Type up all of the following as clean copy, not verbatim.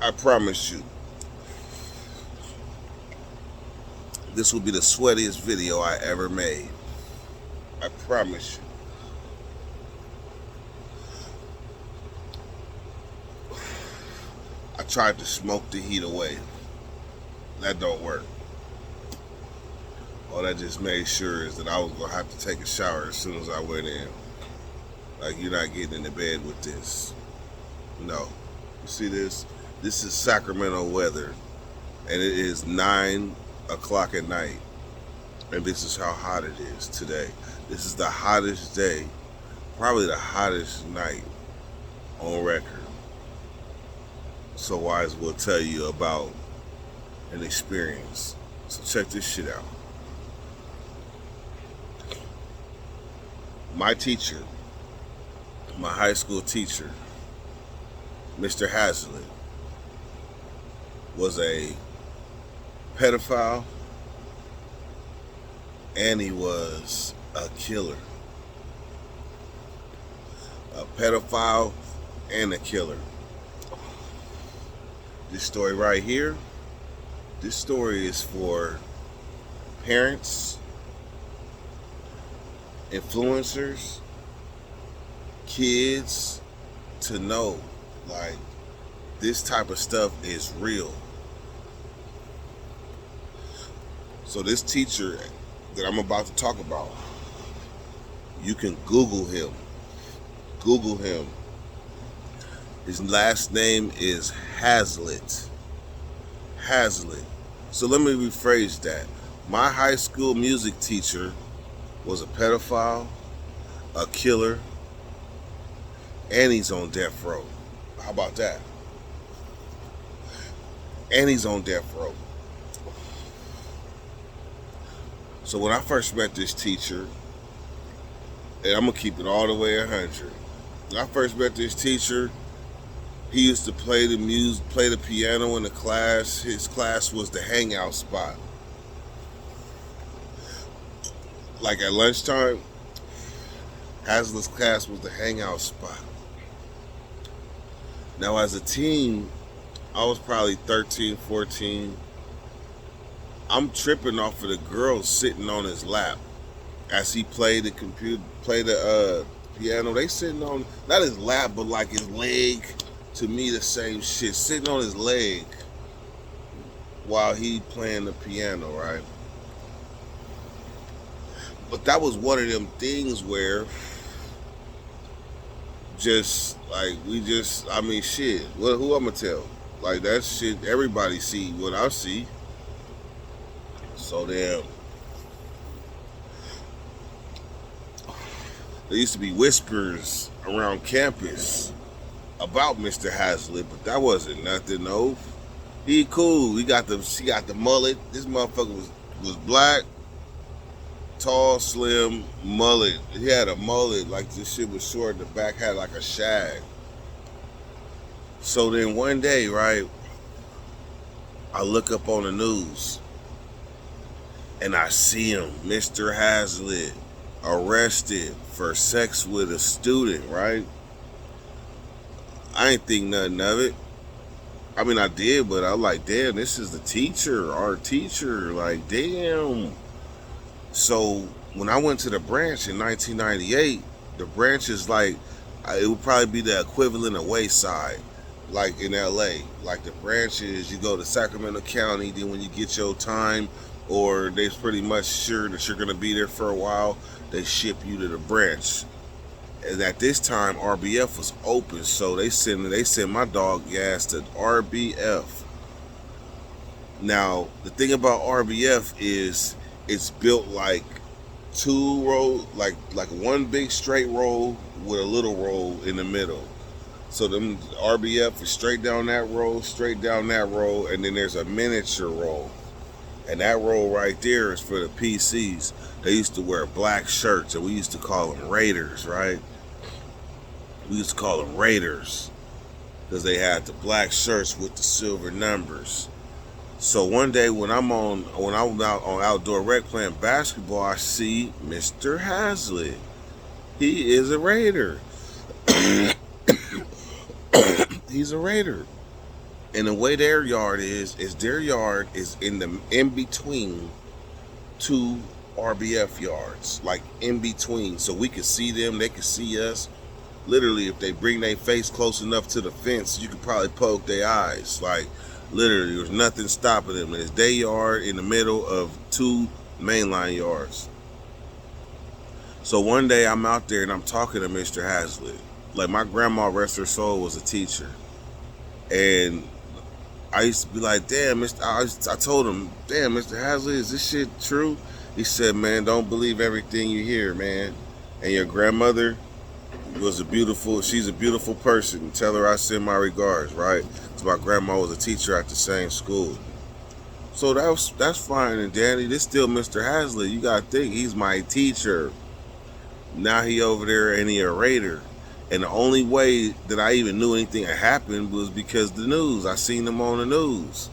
I promise you, this will be the sweatiest video I ever made. I promise you. I tried to smoke the heat away. That don't work. All that just made sure is that I was going to have to take a shower as soon as I went in. Like, you're not getting into bed with this. No. You see this? This is Sacramento weather. And it is 9 o'clock at night. And this is how hot it is today. This is the hottest day, probably the hottest night on record. So Wise will tell you about an experience. So check this shit out. My teacher, my high school teacher, Mr. Hazzlet, was a pedophile and he was a killer. A pedophile and a killer. This story right here, this story is for parents, influencers, kids to know, like, this type of stuff is real. So this teacher that I'm about to talk about, you can Google him. Google him. His last name is Hazzlet. Hazzlet. So let me rephrase that. My high school music teacher was a pedophile, a killer, and he's on death row. How about that? And he's on death row. So when I first met this teacher, and I'm going to keep it all the way 100. When I first met this teacher, he used to play the piano in the class. His class was the hangout spot. Like at lunchtime, Hazlet's class was the hangout spot. Now as a teen, I was probably 13, 14. I'm tripping off of the girls sitting on his lap as he played the piano. They sitting on, not his lap, but like his leg. To me, the same shit. Sitting on his leg while he playing the piano, right? But that was one of them things where just like I mean, shit. Who I'm gonna tell? Like that shit. Everybody see what I see. So damn. There used to be whispers around campus about Mr. Hazzlet, but that wasn't nothing. No, he cool. He got the mullet. This motherfucker was black, tall, slim, mullet. He had a mullet, like this shit was short. The back had like a shag. So then one day, right, I look up on the news and I see him, Mr. Hazzlet, arrested for sex with a student, right? I ain't think nothing of it. I mean, I did, but I was like, damn, this is the teacher, our teacher. Like, damn. So when I went to the branch in 1998, the branch is like, it would probably be the equivalent of Wayside, like in LA. Like the branches, you go to Sacramento County, then when you get your time, or they're pretty much sure that you're gonna be there for a while, they ship you to the branch. And at this time, RBF was open, so they sent my dog ass to RBF. Now, the thing about RBF is it's built like two row, like one big straight row with a little row in the middle. So them RBF is straight down that row, and then there's a miniature row. And that row right there is for the PCs. They used to wear black shirts, and we used to call them Raiders, right? We used to call them Raiders because they had the black shirts with the silver numbers. So one day when I'm out on outdoor rec playing basketball, I see Mr. Hazzlet. He is a Raider. He's a Raider. And the way their yard is their yard is in between two RBF yards, like in between, so we could see them, they could see us. Literally, if they bring their face close enough to the fence, you could probably poke their eyes. Like, literally, there's nothing stopping them. It's their yard in the middle of two mainline yards. So one day I'm out there and I'm talking to Mr. Hazzlet. Like, my grandma, rest her soul, was a teacher. And I used to be like, damn, I told him, damn, Mr. Hazzlet, is this shit true? He said, man, don't believe everything you hear, man. And your grandmother she's a beautiful person. Tell her I send my regards, right? Because my grandma was a teacher at the same school. So that's fine and dandy. This still Mr. Hazzlet. You gotta think, he's my teacher. Now he over there and he a raider. And the only way that I even knew anything had happened was because the news. I seen them on the news.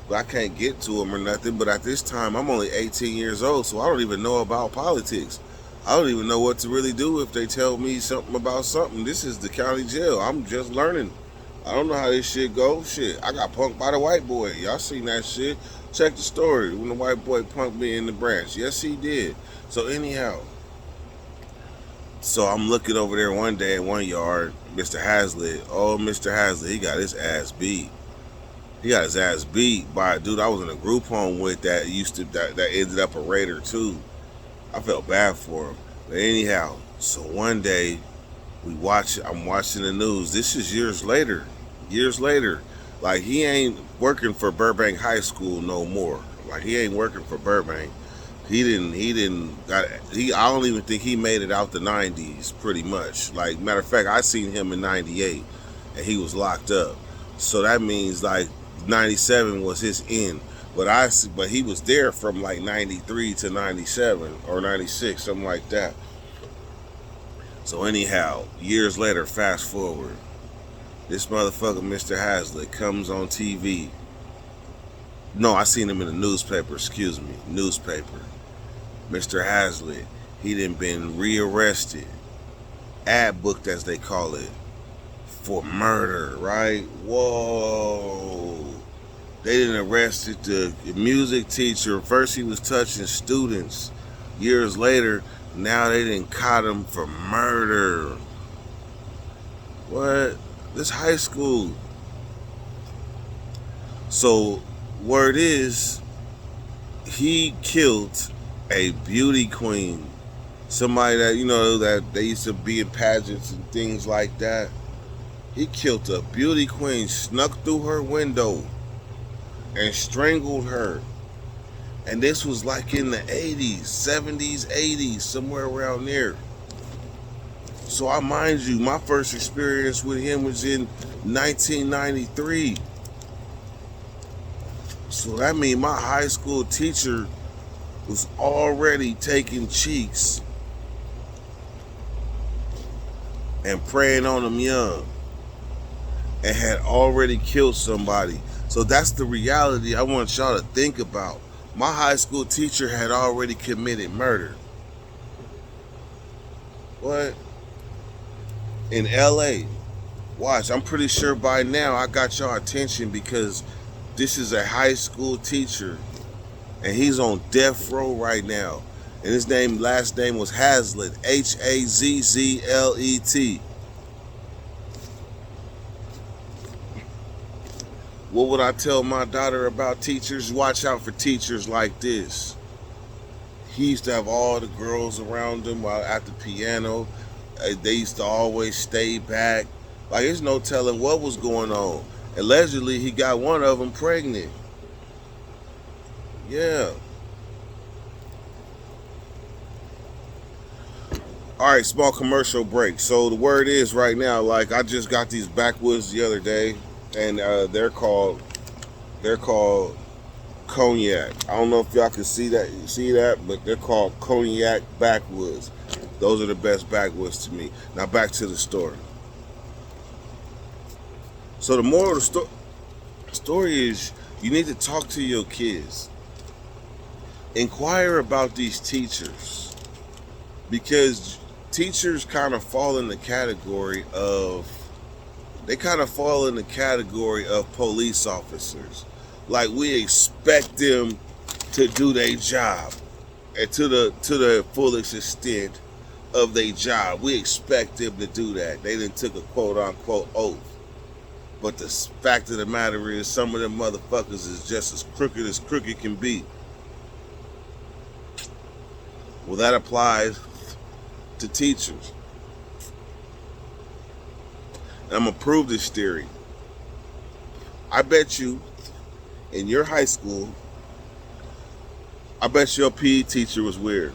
But I can't get to them or nothing. But at this time, I'm only 18 years old, so I don't even know about politics. I don't even know what to really do if they tell me something about something. This is the county jail. I'm just learning. I don't know how this shit goes. Shit, I got punked by the white boy. Y'all seen that shit? Check the story. When the white boy punked me in the branch. Yes, he did. So anyhow. So I'm looking over there one day in one yard. Mr. Hazzlet. Oh, Mr. Hazzlet. He got his ass beat. He got his ass beat by a dude I was in a group home with that ended up a raider too. I felt bad for him. But anyhow, so one day I'm watching the news. This is years later. Like, he ain't working for Burbank High School no more. Like, he ain't working for Burbank. I don't even think he made it out the 90s pretty much. Like, matter of fact, I seen him in 98 and he was locked up. So that means like 97 was his end. But he was there from like 93 to 97 or 96, something like that. So anyhow, years later, fast forward, this motherfucker, Mr. Hazzlet, comes on TV. No, I seen him in the newspaper, newspaper. Mr. Hazzlet, he done been rearrested, ad booked as they call it, for murder, right? Whoa. They done arrested the music teacher. First he was touching students. Years later, now they done caught him for murder. What? This high school. So, word is, he killed a beauty queen. Somebody that, that they used to be in pageants and things like that. He killed a beauty queen, snuck through her window and strangled her. And this was like in the 80s, 70s, 80s, somewhere around there. So I mind you, my first experience with him was in 1993. So that means my high school teacher was already taking cheeks and preying on them young and had already killed somebody. So that's the reality I want y'all to think about. My high school teacher had already committed murder. What? In LA. Watch, I'm pretty sure by now I got y'all attention because this is a high school teacher and he's on death row right now. And his last name was Hazzlet, Hazzlet. What would I tell my daughter about teachers? Watch out for teachers like this. He used to have all the girls around him while at the piano. They used to always stay back. Like, there's no telling what was going on. Allegedly, he got one of them pregnant. Yeah. All right, small commercial break. So the word is right now, like, I just got these backwoods the other day, and they're called cognac. I don't know if y'all can see that, but they're called cognac backwoods. Those are the best backwoods to me. Now back to the story. So the moral of the story is you need to talk to your kids. Inquire about these teachers, because teachers kind of fall in the category of they kind of fall in the category of police officers. Like, we expect them to do their job, and to the fullest extent of their job. We expect them to do that. They done took a quote unquote oath. But the fact of the matter is, some of them motherfuckers is just as crooked can be. Well, that applies to teachers. And I'm going to prove this theory. I bet you, in your high school, I bet your PE teacher was weird.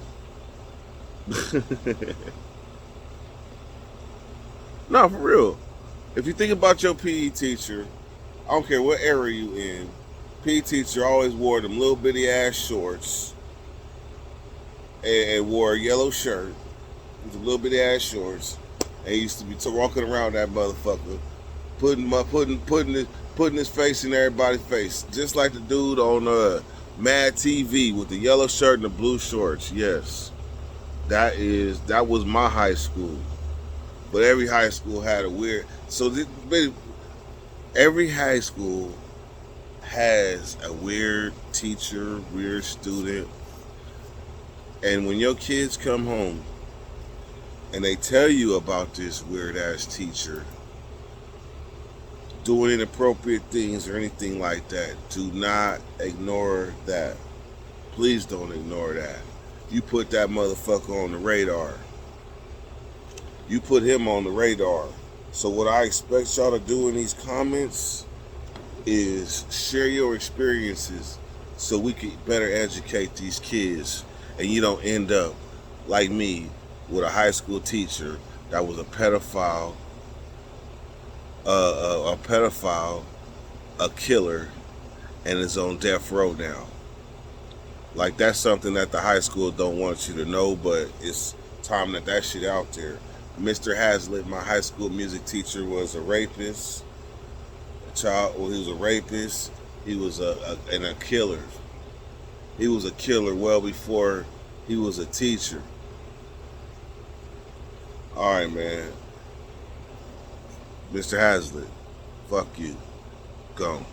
No, for real. If you think about your PE teacher, I don't care what era you in, PE teacher always wore them little bitty ass shorts and wore a yellow shirt with the little bitty ass shorts, and he used to be walking around that motherfucker, putting his face in everybody's face, just like the dude on Mad TV with the yellow shirt and the blue shorts. Yes, that was my high school. But every high school had a weird. So every high school has a weird teacher, weird student. And when your kids come home and they tell you about this weird ass teacher doing inappropriate things or anything like that, do not ignore that. Please don't ignore that. You put that motherfucker on the radar. You put him on the radar. So what I expect y'all to do in these comments is share your experiences so we can better educate these kids, and you don't end up like me with a high school teacher that was a pedophile, a killer, and is on death row now. Like, that's something that the high school don't want you to know, but it's time that shit out there. Mr. Hazzlet, my high school music teacher, was a rapist. He was a rapist. He was a killer. He was a killer well before he was a teacher. All right, man. Mr. Hazzlet, fuck you. Gone.